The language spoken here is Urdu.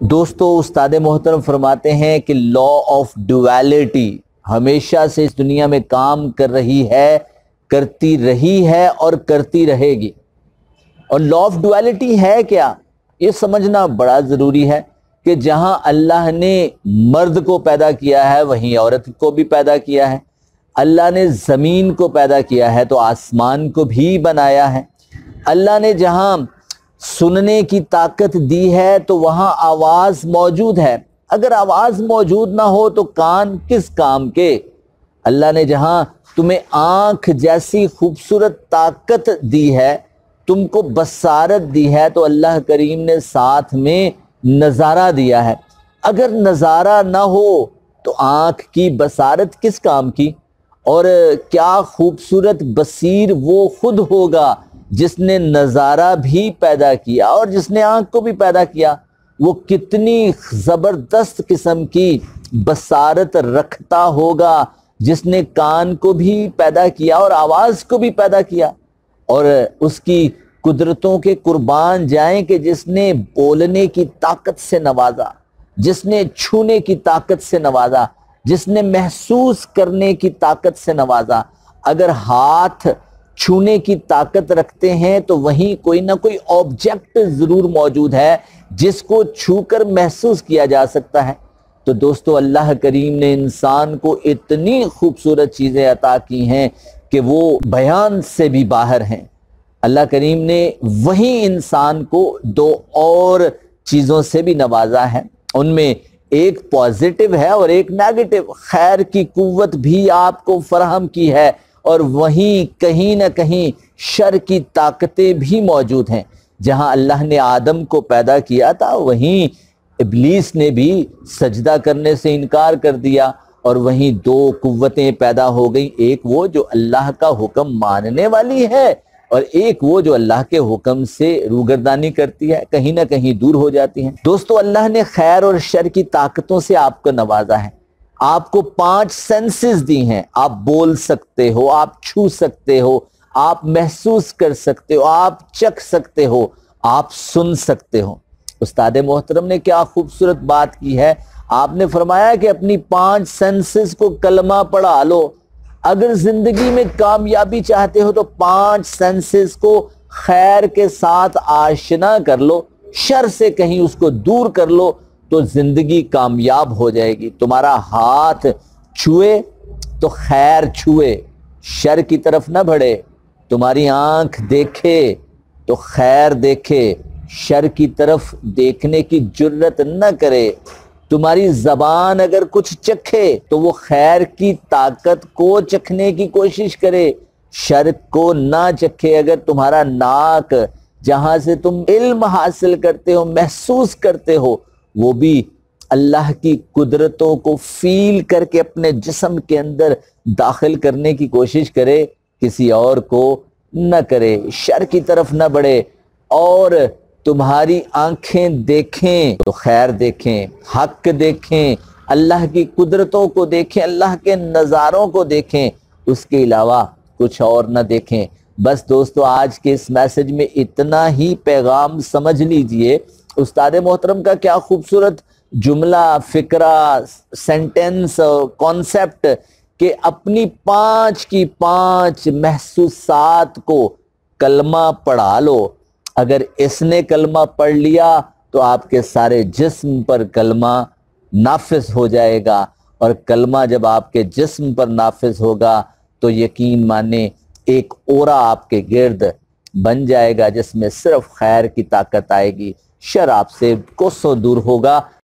دوستو استاد محترم فرماتے ہیں کہ لا آف ڈویلٹی ہمیشہ سے اس دنیا میں کام کر رہی ہے، کرتی رہی ہے اور کرتی رہے گی۔ اور لا آف ڈویلٹی ہے کیا؟ یہ سمجھنا بڑا ضروری ہے کہ جہاں اللہ نے مرد کو پیدا کیا ہے وہیں عورت کو بھی پیدا کیا ہے، اللہ نے زمین کو پیدا کیا ہے تو آسمان کو بھی بنایا ہے، اللہ نے جہاں سننے کی طاقت دی ہے تو وہاں آواز موجود ہے، اگر آواز موجود نہ ہو تو کان کس کام کے؟ اللہ نے جہاں تمہیں آنکھ جیسی خوبصورت طاقت دی ہے، تم کو بصارت دی ہے، تو اللہ کریم نے ساتھ میں نظارہ دیا ہے، اگر نظارہ نہ ہو تو آنکھ کی بصارت کس کام کی؟ اور کیا خوبصورت بصیر وہ خود ہوگا جس نے نظارہ بھی پیدا کیا اور جس نے آنکھ کو بھی پیدا کیا، وہ کتنی زبردست قسم کی بصارت رکھتا ہوگا جس نے کان کو بھی پیدا کیا اور آواز کو بھی پیدا کیا۔ اور اس کی قدرتوں کے قربان جائیں کہ جس نے بولنے کی طاقت سے نوازا، جس نے چھونے کی طاقت سے نوازا، جس نے محسوس کرنے کی طاقت سے نوازا۔ اگر ہاتھ چھونے کی طاقت رکھتے ہیں تو وہیں کوئی نہ کوئی آبجیکٹ ضرور موجود ہے جس کو چھو کر محسوس کیا جا سکتا ہے۔ تو دوستو اللہ کریم نے انسان کو اتنی خوبصورت چیزیں عطا کی ہیں کہ وہ بیان سے بھی باہر ہیں۔ اللہ کریم نے وہیں انسان کو دو اور چیزوں سے بھی نوازا ہے، ان میں ایک پازیٹو ہے اور ایک نیگیٹو، خیر کی قوت بھی آپ کو فراہم کی ہے، اور وہیں کہیں نہ کہیں شر کی طاقتیں بھی موجود ہیں۔ جہاں اللہ نے آدم کو پیدا کیا تھا وہیں ابلیس نے بھی سجدہ کرنے سے انکار کر دیا، اور وہیں دو قوتیں پیدا ہو گئیں، ایک وہ جو اللہ کا حکم ماننے والی ہے اور ایک وہ جو اللہ کے حکم سے روگردانی کرتی ہے، کہیں نہ کہیں دور ہو جاتی ہیں۔ دوستو اللہ نے خیر اور شر کی طاقتوں سے آپ کو نوازا ہے، آپ کو 5 سینسز دی ہیں، آپ بول سکتے ہو، آپ چھو سکتے ہو، آپ محسوس کر سکتے ہو، آپ چکھ سکتے ہو، آپ سن سکتے ہو۔ استاد محترم نے کیا خوبصورت بات کی ہے، آپ نے فرمایا کہ اپنی 5 سینسز کو کلمہ پڑھا لو، اگر زندگی میں کامیابی چاہتے ہو تو 5 سینسز کو خیر کے ساتھ آشنا کر لو، شر سے کہیں اس کو دور کر لو تو زندگی کامیاب ہو جائے گی۔ تمہارا ہاتھ چھوئے تو خیر چھوئے، شر کی طرف نہ بڑھے، تمہاری آنکھ دیکھے تو خیر دیکھے، شر کی طرف دیکھنے کی جرت نہ کرے، تمہاری زبان اگر کچھ چکھے تو وہ خیر کی طاقت کو چکھنے کی کوشش کرے، شر کو نہ چکھے۔ اگر تمہارا ناک جہاں سے تم علم حاصل کرتے ہو، محسوس کرتے ہو، وہ بھی اللہ کی قدرتوں کو فیل کر کے اپنے جسم کے اندر داخل کرنے کی کوشش کرے، کسی اور کو نہ کرے، شر کی طرف نہ بڑھے۔ اور تمہاری آنکھیں دیکھیں تو خیر دیکھیں، حق دیکھیں، اللہ کی قدرتوں کو دیکھیں، اللہ کے نظاروں کو دیکھیں، اس کے علاوہ کچھ اور نہ دیکھیں۔ بس دوستو آج کے اس میسج میں اتنا ہی پیغام سمجھ لیجئے، استاد محترم کا کیا خوبصورت جملہ، فکرہ، سینٹنس، کانسیپٹ کہ اپنی 5 کی 5 محسوسات کو کلمہ پڑھا لو۔ اگر اس نے کلمہ پڑھ لیا تو آپ کے سارے جسم پر کلمہ نافذ ہو جائے گا، اور کلمہ جب آپ کے جسم پر نافذ ہوگا تو یقین مانیں ایک اورا آپ کے گرد بن جائے گا جس میں صرف خیر کی طاقت آئے گی، شر آپ سے کوسوں دور ہوگا۔